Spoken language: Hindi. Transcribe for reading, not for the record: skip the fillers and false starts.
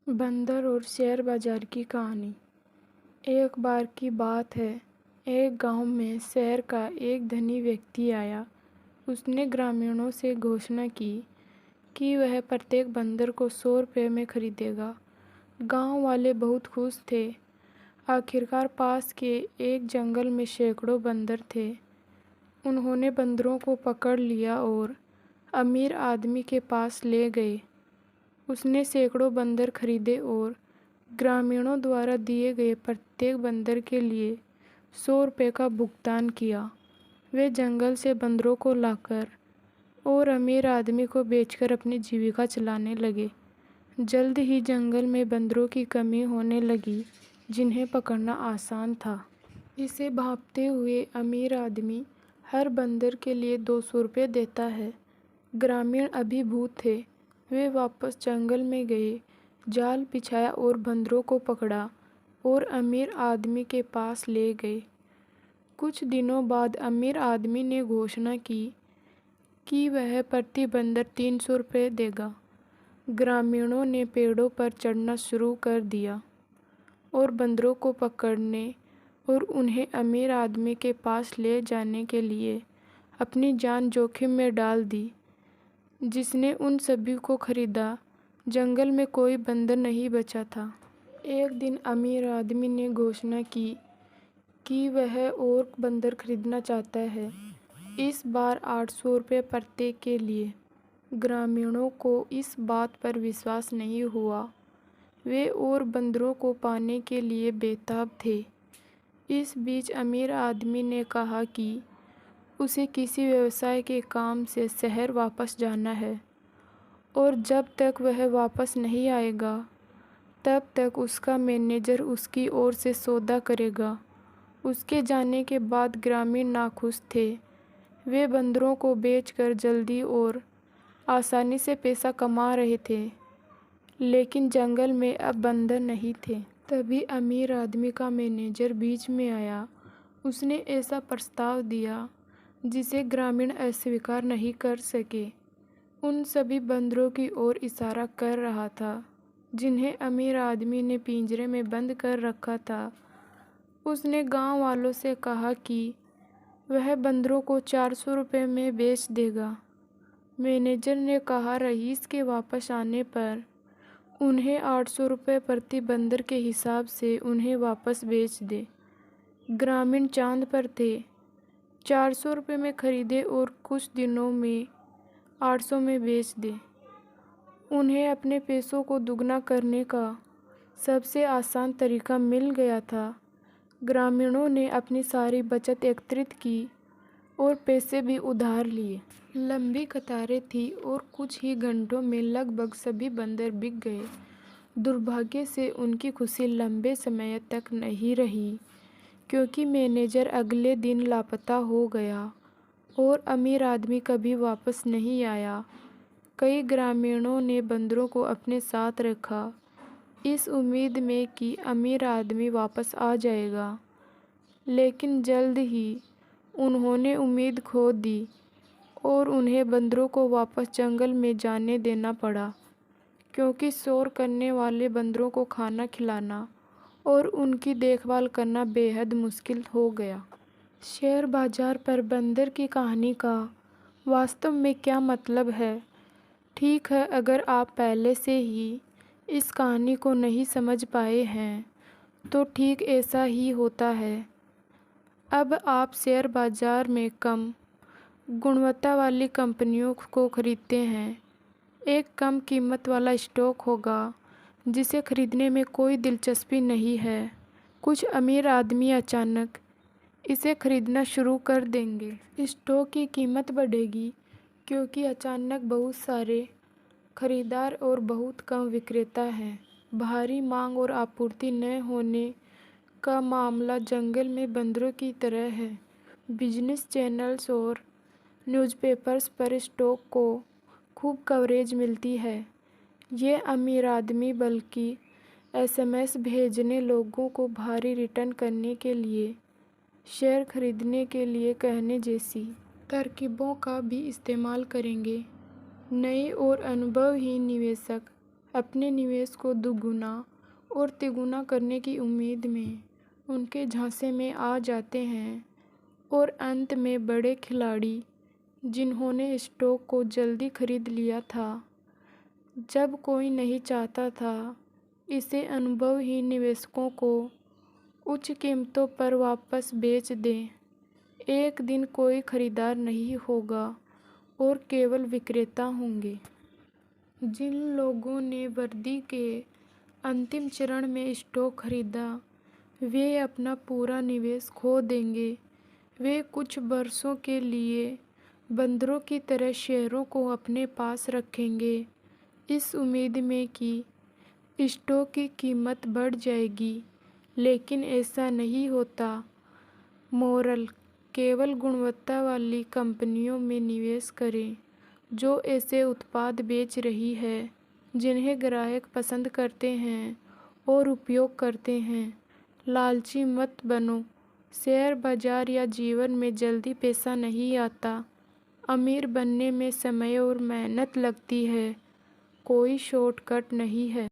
बंदर और शेयर बाजार की कहानी। एक बार की बात है, एक गांव में शहर का एक धनी व्यक्ति आया। उसने ग्रामीणों से घोषणा की कि वह प्रत्येक बंदर को 100 रुपये में खरीदेगा। गांव वाले बहुत खुश थे। आखिरकार पास के एक जंगल में सैकड़ों बंदर थे। उन्होंने बंदरों को पकड़ लिया और अमीर आदमी के पास ले गए। उसने सैकड़ों बंदर खरीदे और ग्रामीणों द्वारा दिए गए प्रत्येक बंदर के लिए 100 रुपये का भुगतान किया। वे जंगल से बंदरों को लाकर और अमीर आदमी को बेचकर अपनी जीविका चलाने लगे। जल्द ही जंगल में बंदरों की कमी होने लगी, जिन्हें पकड़ना आसान था। इसे भांपते हुए अमीर आदमी हर बंदर के लिए 200 रुपये देता है। ग्रामीण अभिभूत थे। वे वापस जंगल में गए, जाल बिछाया और बंदरों को पकड़ा और अमीर आदमी के पास ले गए। कुछ दिनों बाद अमीर आदमी ने घोषणा की कि वह प्रति बंदर 300 रुपये देगा। ग्रामीणों ने पेड़ों पर चढ़ना शुरू कर दिया और बंदरों को पकड़ने और उन्हें अमीर आदमी के पास ले जाने के लिए अपनी जान जोखिम में डाल दी। जिसने उन सभी को खरीदा, जंगल में कोई बंदर नहीं बचा था। एक दिन अमीर आदमी ने घोषणा की कि वह और बंदर खरीदना चाहता है, इस बार 800 रुपये प्रत्येक के लिए। ग्रामीणों को इस बात पर विश्वास नहीं हुआ। वे और बंदरों को पाने के लिए बेताब थे। इस बीच अमीर आदमी ने कहा कि उसे किसी व्यवसाय के काम से शहर वापस जाना है और जब तक वह वापस नहीं आएगा, तब तक उसका मैनेजर उसकी ओर से सौदा करेगा। उसके जाने के बाद ग्रामीण नाखुश थे। वे बंदरों को बेचकर जल्दी और आसानी से पैसा कमा रहे थे, लेकिन जंगल में अब बंदर नहीं थे। तभी अमीर आदमी का मैनेजर बीच में आया। उसने ऐसा प्रस्ताव दिया जिसे ग्रामीण अस्वीकार नहीं कर सके। उन सभी बंदरों की ओर इशारा कर रहा था जिन्हें अमीर आदमी ने पिंजरे में बंद कर रखा था। उसने गांव वालों से कहा कि वह बंदरों को 400 रुपये में बेच देगा। मैनेजर ने कहा, रईस के वापस आने पर उन्हें 800 रुपये प्रति बंदर के हिसाब से उन्हें वापस बेच दे। ग्रामीण चांद पर थे। 400 रुपये में खरीदे और कुछ दिनों में 800 में बेच दे। उन्हें अपने पैसों को दुगना करने का सबसे आसान तरीका मिल गया था। ग्रामीणों ने अपनी सारी बचत एकत्रित की और पैसे भी उधार लिए। लंबी कतारें थी और कुछ ही घंटों में लगभग सभी बंदर बिक गए। दुर्भाग्य से उनकी खुशी लंबे समय तक नहीं रही, क्योंकि मैनेजर अगले दिन लापता हो गया और अमीर आदमी कभी वापस नहीं आया। कई ग्रामीणों ने बंदरों को अपने साथ रखा, इस उम्मीद में कि अमीर आदमी वापस आ जाएगा, लेकिन जल्द ही उन्होंने उम्मीद खो दी और उन्हें बंदरों को वापस जंगल में जाने देना पड़ा, क्योंकि शोर करने वाले बंदरों को खाना खिलाना और उनकी देखभाल करना बेहद मुश्किल हो गया। शेयर बाजार पर बंदर की कहानी का वास्तव में क्या मतलब है? ठीक है, अगर आप पहले से ही इस कहानी को नहीं समझ पाए हैं, तो ठीक ऐसा ही होता है। अब आप शेयर बाजार में कम गुणवत्ता वाली कंपनियों को खरीदते हैं। एक कम कीमत वाला स्टॉक होगा जिसे खरीदने में कोई दिलचस्पी नहीं है। कुछ अमीर आदमी अचानक इसे खरीदना शुरू कर देंगे। स्टॉक की कीमत बढ़ेगी क्योंकि अचानक बहुत सारे खरीदार और बहुत कम विक्रेता हैं। भारी मांग और आपूर्ति न होने का मामला जंगल में बंदरों की तरह है। बिजनेस चैनल्स और न्यूज़पेपर्स पर स्टॉक को खूब कवरेज मिलती है। ये अमीर आदमी बल्कि एसएमएस भेजने, लोगों को भारी रिटर्न करने के लिए, शेयर खरीदने के लिए कहने जैसी तरकीबों का भी इस्तेमाल करेंगे। नए और अनुभवहीन निवेशक अपने निवेश को दुगुना और तिगुना करने की उम्मीद में उनके झांसे में आ जाते हैं और अंत में बड़े खिलाड़ी, जिन्होंने स्टॉक को जल्दी खरीद लिया था जब कोई नहीं चाहता था, इसे अनुभवहीन निवेशकों को उच्च कीमतों पर वापस बेच दें। एक दिन कोई खरीदार नहीं होगा और केवल विक्रेता होंगे। जिन लोगों ने वर्दी के अंतिम चरण में स्टॉक खरीदा, वे अपना पूरा निवेश खो देंगे। वे कुछ वर्षों के लिए बंदरों की तरह शेयरों को अपने पास रखेंगे, इस उम्मीद में कि स्टॉक की कीमत बढ़ जाएगी, लेकिन ऐसा नहीं होता। मोरल: केवल गुणवत्ता वाली कंपनियों में निवेश करें जो ऐसे उत्पाद बेच रही है जिन्हें ग्राहक पसंद करते हैं और उपयोग करते हैं। लालची मत बनो। शेयर बाजार या जीवन में जल्दी पैसा नहीं आता। अमीर बनने में समय और मेहनत लगती है, कोई शॉर्टकट नहीं है।